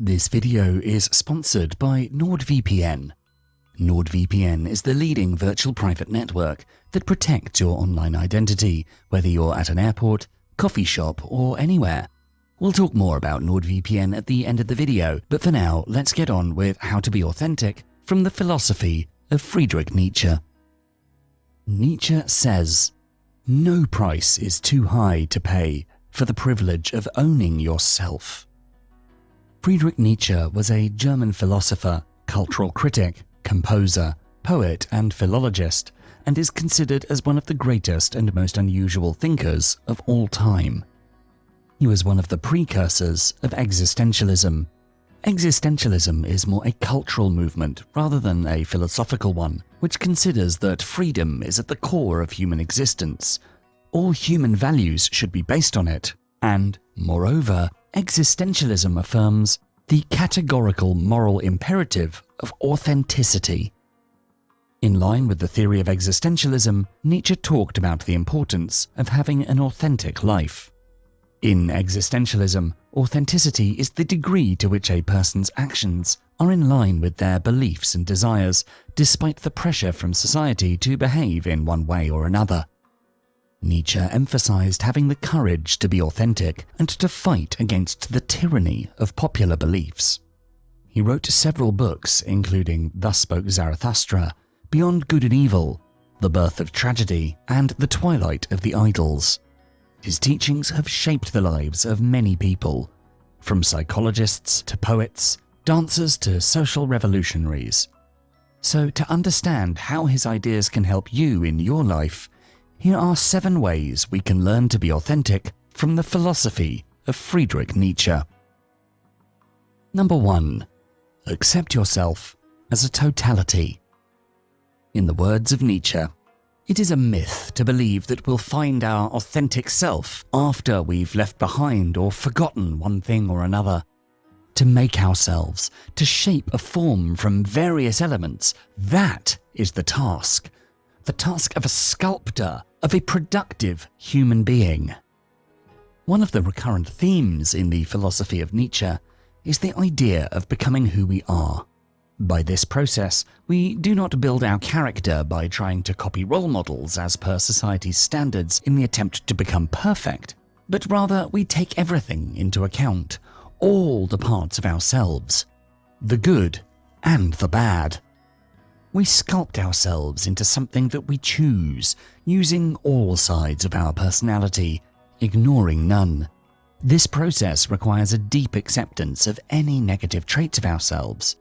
This video is sponsored by NordVPN. NordVPN is the leading virtual private network that protects your online identity, whether you're at an airport, coffee shop, or anywhere. We'll talk more about NordVPN at the end of the video, but for now, let's get on with how to be authentic from the philosophy of Friedrich Nietzsche. Nietzsche says, "No price is too high to pay for the privilege of owning yourself." Friedrich Nietzsche was a German philosopher, cultural critic, composer, poet, and philologist, and is considered as one of the greatest and most unusual thinkers of all time. He was one of the precursors of existentialism. Existentialism is more a cultural movement rather than a philosophical one, which considers that freedom is at the core of human existence. All human values should be based on it, and, moreover, existentialism affirms the categorical moral imperative of authenticity. In line with the theory of existentialism, Nietzsche talked about the importance of having an authentic life. In existentialism, authenticity is the degree to which a person's actions are in line with their beliefs and desires, despite the pressure from society to behave in one way or another. Nietzsche emphasized having the courage to be authentic and to fight against the tyranny of popular beliefs. He wrote several books, including Thus Spoke Zarathustra, Beyond Good and Evil, The Birth of Tragedy, and The Twilight of the Idols. His teachings have shaped the lives of many people, from psychologists to poets, dancers to social revolutionaries. So, to understand how his ideas can help you in your life, here are 7 ways we can learn to be authentic from the philosophy of Friedrich Nietzsche. Number 1. Accept yourself as a totality. In the words of Nietzsche, it is a myth to believe that we'll find our authentic self after we've left behind or forgotten one thing or another. To make ourselves, to shape a form from various elements, that is the task of a sculptor, of a productive human being. One of the recurrent themes in the philosophy of Nietzsche is the idea of becoming who we are. By this process, we do not build our character by trying to copy role models as per society's standards in the attempt to become perfect, but rather we take everything into account, all the parts of ourselves, the good and the bad. We sculpt ourselves into something that we choose, using all sides of our personality, ignoring none. This process requires a deep acceptance of any negative traits of ourselves.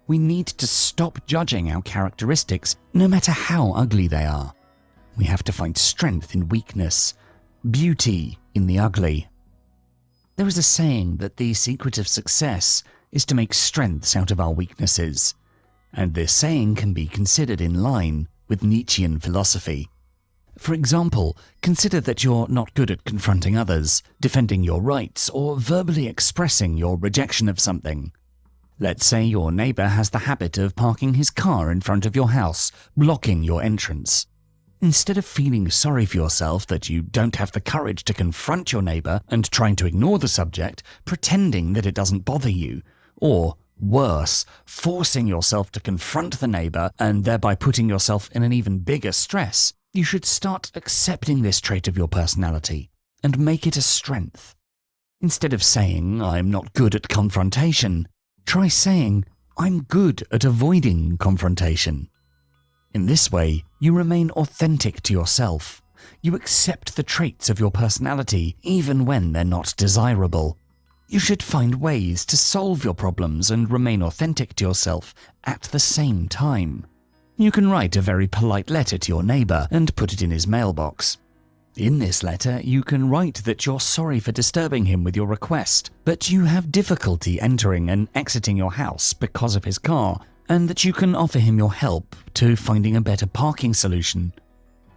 We need to stop judging our characteristics, no matter how ugly they are. We have to find strength in weakness, beauty in the ugly. There is a saying that the secret of success is to make strengths out of our weaknesses. And this saying can be considered in line with Nietzschean philosophy. For example, consider that you're not good at confronting others, defending your rights, or verbally expressing your rejection of something. Let's say your neighbor has the habit of parking his car in front of your house, blocking your entrance. Instead of feeling sorry for yourself that you don't have the courage to confront your neighbor and trying to ignore the subject, pretending that it doesn't bother you, or worse, forcing yourself to confront the neighbor and thereby putting yourself in an even bigger stress, you should start accepting this trait of your personality and make it a strength. Instead of saying, "I'm not good at confrontation," try saying, "I'm good at avoiding confrontation." In this way, you remain authentic to yourself. You accept the traits of your personality even when they're not desirable. You should find ways to solve your problems and remain authentic to yourself at the same time. You can write a very polite letter to your neighbor and put it in his mailbox. In this letter, you can write that you're sorry for disturbing him with your request, but you have difficulty entering and exiting your house because of his car, and that you can offer him your help to finding a better parking solution.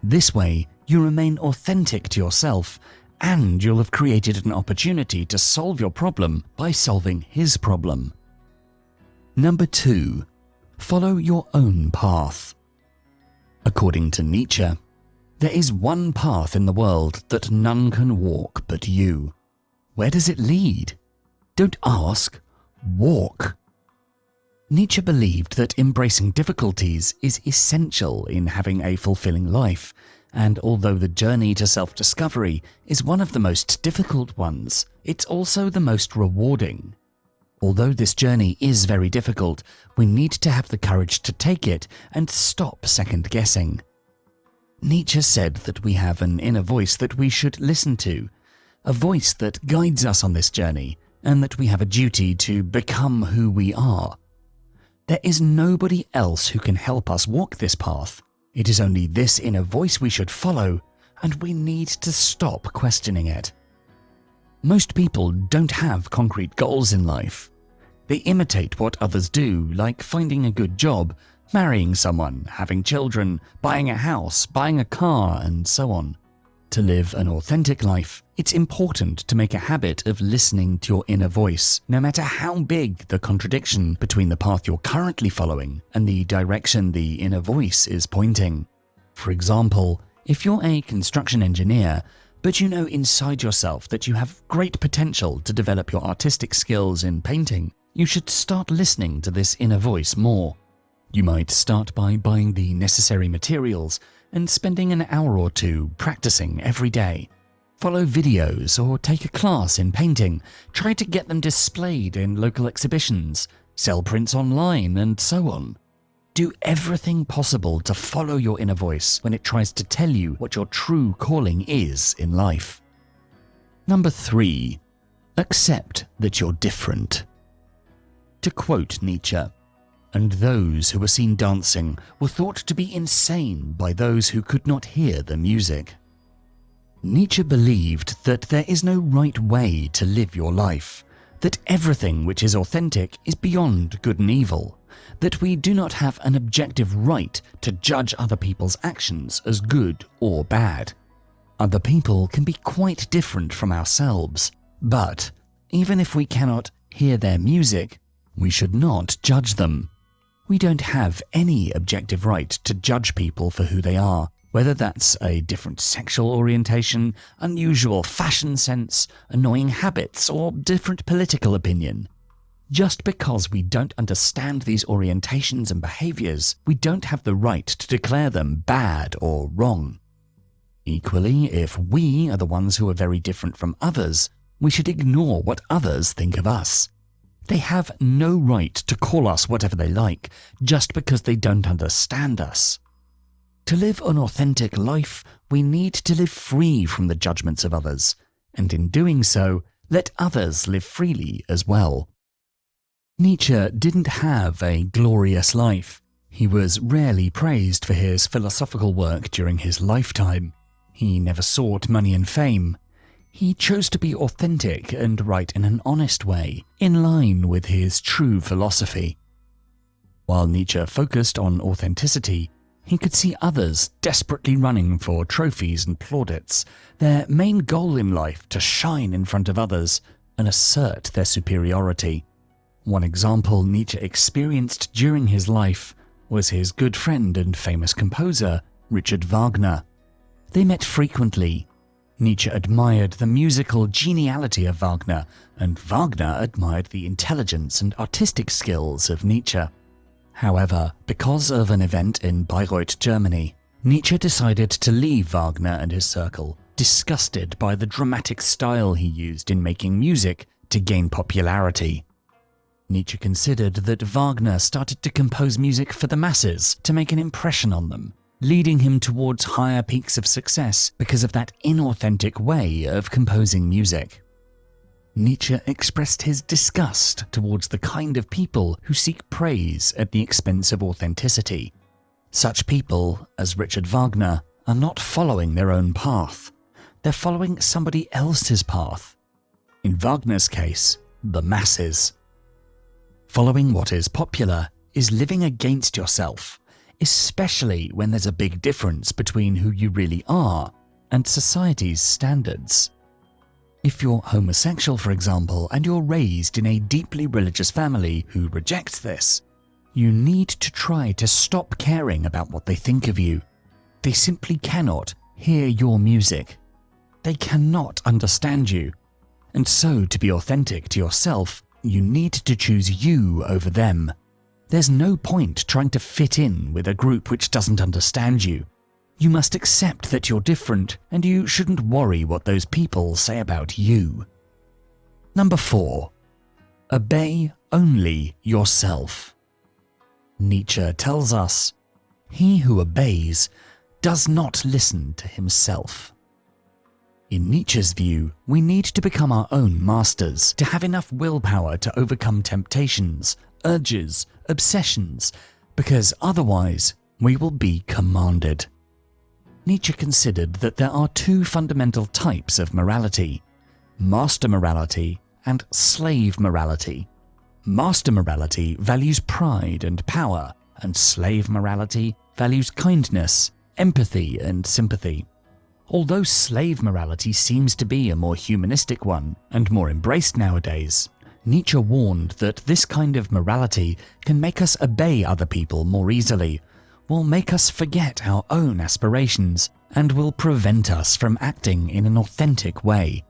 This way, you remain authentic to yourself, and you'll have created an opportunity to solve your problem by solving his problem. Number 2. Follow your own path. According to Nietzsche, there is one path in the world that none can walk but you. Where does it lead? Don't ask, walk. Nietzsche believed that embracing difficulties is essential in having a fulfilling life, and although the journey to self-discovery is one of the most difficult ones, it's also the most rewarding. Although this journey is very difficult, we need to have the courage to take it and stop second-guessing. Nietzsche said that we have an inner voice that we should listen to, a voice that guides us on this journey, and that we have a duty to become who we are. There is nobody else who can help us walk this path. It is only this inner voice we should follow, and we need to stop questioning it. Most people don't have concrete goals in life. They imitate what others do, like finding a good job, marrying someone, having children, buying a house, buying a car, and so on. To live an authentic life, it's important to make a habit of listening to your inner voice, no matter how big the contradiction between the path you're currently following and the direction the inner voice is pointing. For example, if you're a construction engineer, but you know inside yourself that you have great potential to develop your artistic skills in painting, you should start listening to this inner voice more. You might start by buying the necessary materials and spending an hour or two practicing every day. Follow videos or take a class in painting, try to get them displayed in local exhibitions, sell prints online, and so on. Do everything possible to follow your inner voice when it tries to tell you what your true calling is in life. Number 3. Accept that you're different. To quote Nietzsche, "And those who were seen dancing were thought to be insane by those who could not hear the music." Nietzsche believed that there is no right way to live your life, that everything which is authentic is beyond good and evil, that we do not have an objective right to judge other people's actions as good or bad. Other people can be quite different from ourselves, but even if we cannot hear their music, we should not judge them. We don't have any objective right to judge people for who they are, whether that's a different sexual orientation, unusual fashion sense, annoying habits, or different political opinion. Just because we don't understand these orientations and behaviors, we don't have the right to declare them bad or wrong. Equally, if we are the ones who are very different from others, we should ignore what others think of us. They have no right to call us whatever they like, just because they don't understand us. To live an authentic life, we need to live free from the judgments of others, and in doing so, let others live freely as well. Nietzsche didn't have a glorious life. He was rarely praised for his philosophical work during his lifetime. He never sought money and fame. He chose to be authentic and write in an honest way, in line with his true philosophy. While Nietzsche focused on authenticity, he could see others desperately running for trophies and plaudits, their main goal in life to shine in front of others and assert their superiority. One example Nietzsche experienced during his life was his good friend and famous composer, Richard Wagner. They met frequently. Nietzsche admired the musical geniality of Wagner, and Wagner admired the intelligence and artistic skills of Nietzsche. However, because of an event in Bayreuth, Germany, Nietzsche decided to leave Wagner and his circle, disgusted by the dramatic style he used in making music to gain popularity. Nietzsche considered that Wagner started to compose music for the masses to make an impression on them, leading him towards higher peaks of success because of that inauthentic way of composing music. Nietzsche expressed his disgust towards the kind of people who seek praise at the expense of authenticity. Such people, as Richard Wagner, are not following their own path. They're following somebody else's path. In Wagner's case, the masses. Following what is popular is living against yourself, especially when there's a big difference between who you really are and society's standards. If you're homosexual, for example, and you're raised in a deeply religious family who rejects this, you need to try to stop caring about what they think of you. They simply cannot hear your music. They cannot understand you. And so, to be authentic to yourself, You need to choose you over them. There's no point trying to fit in with a group which doesn't understand you. You must accept that you're different, and you shouldn't worry what those people say about you. Number 4. Obey only yourself. Nietzsche tells us, "He who obeys does not listen to himself." In Nietzsche's view, we need to become our own masters, to have enough willpower to overcome temptations, urges, obsessions, because otherwise we will be commanded. Nietzsche considered that there are 2 fundamental types of morality: master morality and slave morality. Master morality values pride and power, and slave morality values kindness, empathy, and sympathy. Although slave morality seems to be a more humanistic one and more embraced nowadays, Nietzsche warned that this kind of morality can make us obey other people more easily, will make us forget our own aspirations, and will prevent us from acting in an authentic way.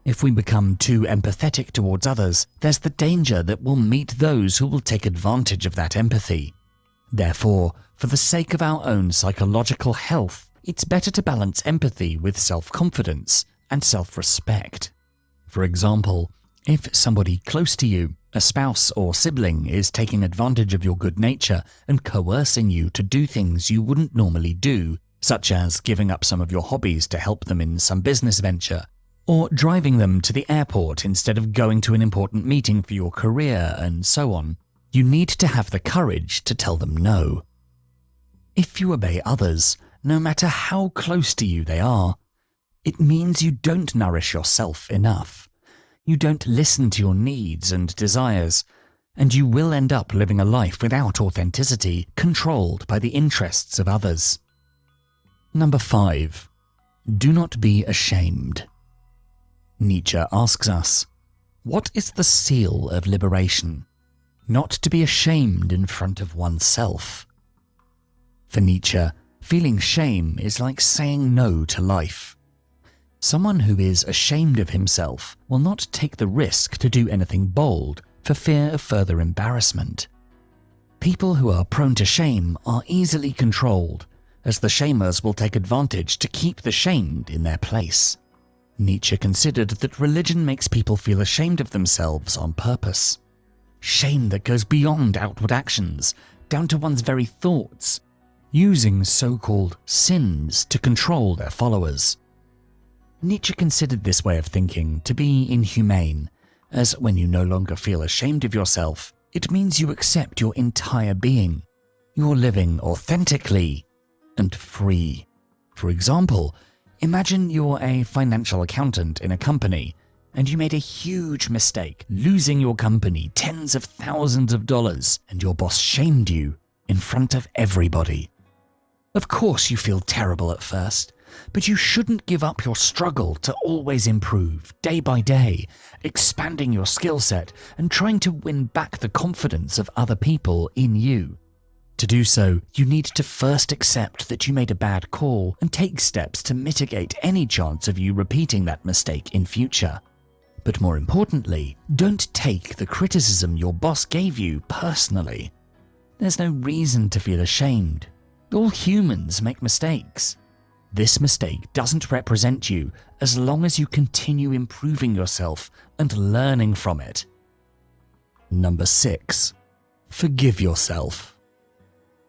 If we become too empathetic towards others, there's the danger that we'll meet those who will take advantage of that empathy. Therefore, for the sake of our own psychological health, it's better to balance empathy with self-confidence and self-respect. For example, if somebody close to you, a spouse or sibling, is taking advantage of your good nature and coercing you to do things you wouldn't normally do, such as giving up some of your hobbies to help them in some business venture, or driving them to the airport instead of going to an important meeting for your career, and so on, you need to have the courage to tell them no. If you obey others, no matter how close to you they are, it means you don't nourish yourself enough. You don't listen to your needs and desires, and you will end up living a life without authenticity, controlled by the interests of others. Number 5. Do not be ashamed. Nietzsche asks us, what is the seal of liberation? Not to be ashamed in front of oneself. For Nietzsche, feeling shame is like saying no to life. Someone who is ashamed of himself will not take the risk to do anything bold for fear of further embarrassment. People who are prone to shame are easily controlled, as the shamers will take advantage to keep the shamed in their place. Nietzsche considered that religion makes people feel ashamed of themselves on purpose. Shame that goes beyond outward actions, down to one's very thoughts, using so-called sins to control their followers. Nietzsche considered this way of thinking to be inhumane, as when you no longer feel ashamed of yourself, it means you accept your entire being. You're living authentically and free. For example, imagine you're a financial accountant in a company, and you made a huge mistake, losing your company tens of thousands of dollars, and your boss shamed you in front of everybody. Of course you feel terrible at first, but you shouldn't give up your struggle to always improve, day by day, expanding your skill set and trying to win back the confidence of other people in you. To do so, you need to first accept that you made a bad call and take steps to mitigate any chance of you repeating that mistake in future. But more importantly, don't take the criticism your boss gave you personally. There's no reason to feel ashamed. All humans make mistakes. This mistake doesn't represent you as long as you continue improving yourself and learning from it. Number 6. Forgive yourself.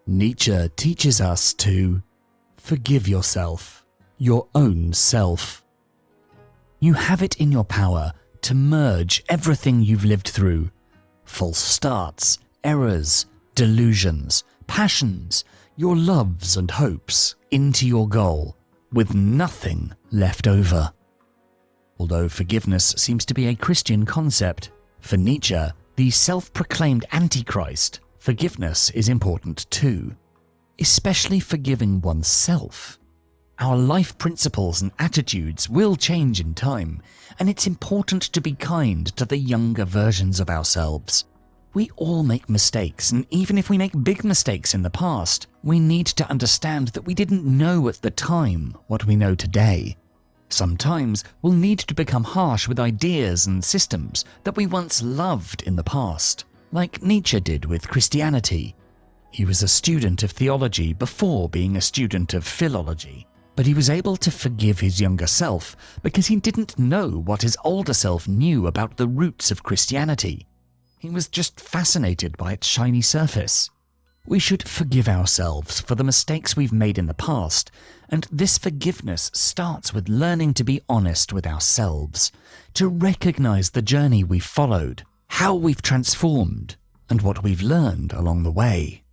Nietzsche teaches us to forgive yourself, your own self. You have it in your power to merge everything you've lived through, false starts, errors, delusions, passions, your loves and hopes, into your goal, with nothing left over. Although forgiveness seems to be a Christian concept, for Nietzsche, the self-proclaimed Antichrist, forgiveness is important too, especially forgiving oneself. Our life principles and attitudes will change in time, and it's important to be kind to the younger versions of ourselves. We all make mistakes, and even if we make big mistakes in the past, we need to understand that we didn't know at the time what we know today. Sometimes we'll need to become harsh with ideas and systems that we once loved in the past, like Nietzsche did with Christianity. He was a student of theology before being a student of philology, but he was able to forgive his younger self because he didn't know what his older self knew about the roots of Christianity. He was just fascinated by its shiny surface. We should forgive ourselves for the mistakes we've made in the past, and this forgiveness starts with learning to be honest with ourselves, to recognize the journey we've followed, how we've transformed, and what we've learned along the way.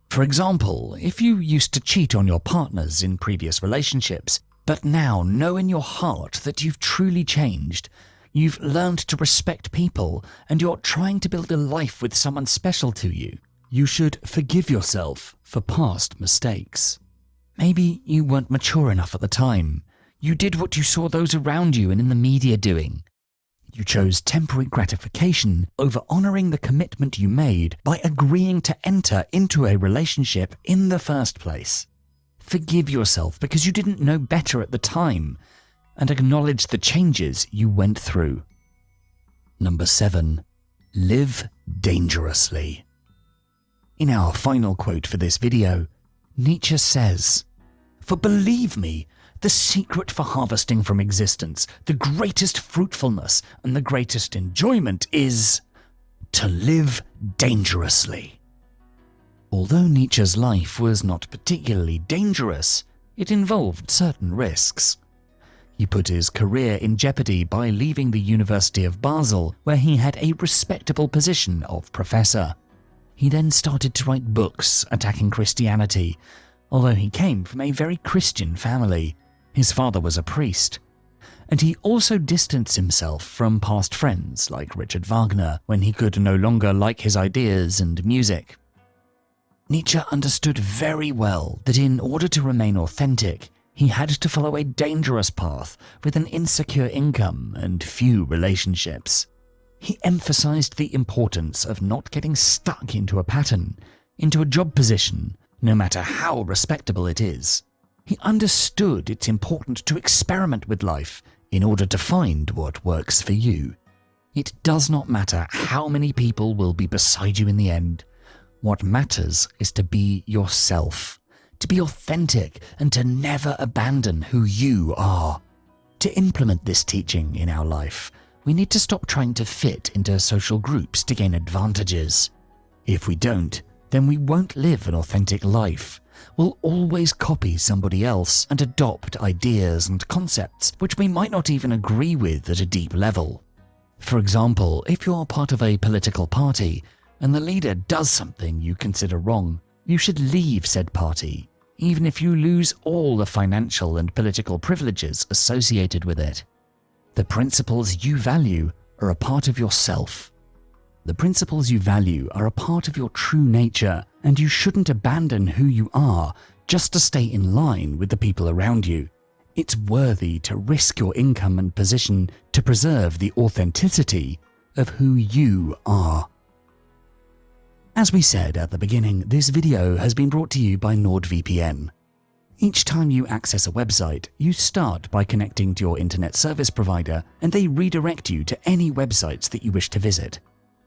For example, if you used to cheat on your partners in previous relationships, but now know in your heart that you've truly changed, you've learned to respect people, and you're trying to build a life with someone special to you, you should forgive yourself for past mistakes. Maybe you weren't mature enough at the time. You did what you saw those around you and in the media doing. You chose temporary gratification over honoring the commitment you made by agreeing to enter into a relationship in the first place. Forgive yourself because you didn't know better at the time, and acknowledge the changes you went through. Number 7. Live dangerously. In our final quote for this video, Nietzsche says, "For believe me, the secret for harvesting from existence the greatest fruitfulness and the greatest enjoyment is to live dangerously." Although Nietzsche's life was not particularly dangerous, it involved certain risks. He put his career in jeopardy by leaving the University of Basel, where he had a respectable position of professor. He then started to write books attacking Christianity, although he came from a very Christian family. His father was a priest. And he also distanced himself from past friends like Richard Wagner when he could no longer like his ideas and music. Nietzsche understood very well that in order to remain authentic, he had to follow a dangerous path with an insecure income and few relationships. He emphasized the importance of not getting stuck into a pattern, into a job position, no matter how respectable it is. He understood it's important to experiment with life in order to find what works for you. It does not matter how many people will be beside you in the end. What matters is to be yourself, to be authentic, and to never abandon who you are. To implement this teaching in our life, we need to stop trying to fit into social groups to gain advantages. If we don't, then we won't live an authentic life. We'll always copy somebody else and adopt ideas and concepts which we might not even agree with at a deep level. For example, if you're part of a political party and the leader does something you consider wrong, you should leave said party, even if you lose all the financial and political privileges associated with it. The principles you value are a part of yourself. The principles you value are a part of your true nature, and you shouldn't abandon who you are just to stay in line with the people around you. It's worthy to risk your income and position to preserve the authenticity of who you are. As we said at the beginning, this video has been brought to you by NordVPN. Each time you access a website, you start by connecting to your internet service provider, and they redirect you to any websites that you wish to visit,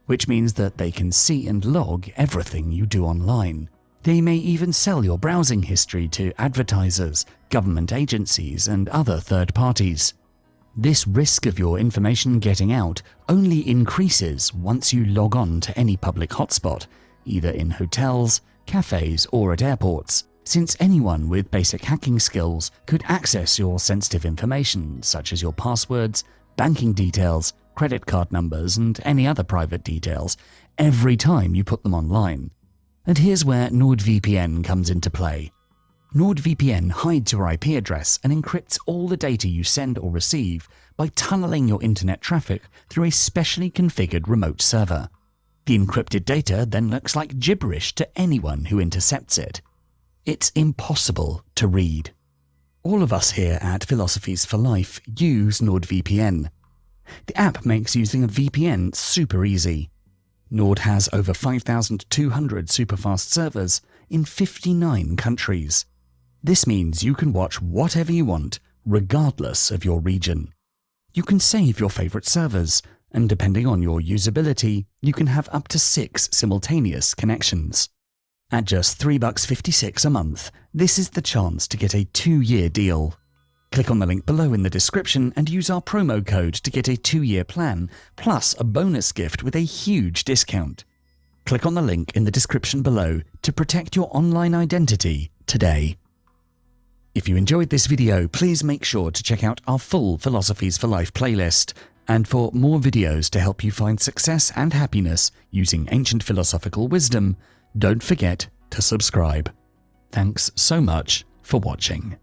which means that they can see and log everything you do online. They may even sell your browsing history to advertisers, government agencies, and other third parties. This risk of your information getting out only increases once you log on to any public hotspot, either in hotels, cafes, or at airports, since anyone with basic hacking skills could access your sensitive information such as your passwords, banking details, credit card numbers, and any other private details every time you put them online. And here's where NordVPN comes into play. NordVPN hides your IP address and encrypts all the data you send or receive by tunneling your internet traffic through a specially configured remote server. The encrypted data then looks like gibberish to anyone who intercepts it. It's impossible to read. All of us here at Philosophies for Life use NordVPN. The app makes using a VPN super easy. Nord has over 5,200 superfast servers in 59 countries. This means you can watch whatever you want, regardless of your region. You can save your favorite servers, and depending on your usability, you can have up to 6 simultaneous connections. At just $3.56 a month, this is the chance to get a 2-year deal. Click on the link below in the description and use our promo code to get a 2-year plan, plus a bonus gift with a huge discount. Click on the link in the description below to protect your online identity today. If you enjoyed this video, please make sure to check out our full Philosophies for Life playlist. And for more videos to help you find success and happiness using ancient philosophical wisdom, don't forget to subscribe. Thanks so much for watching.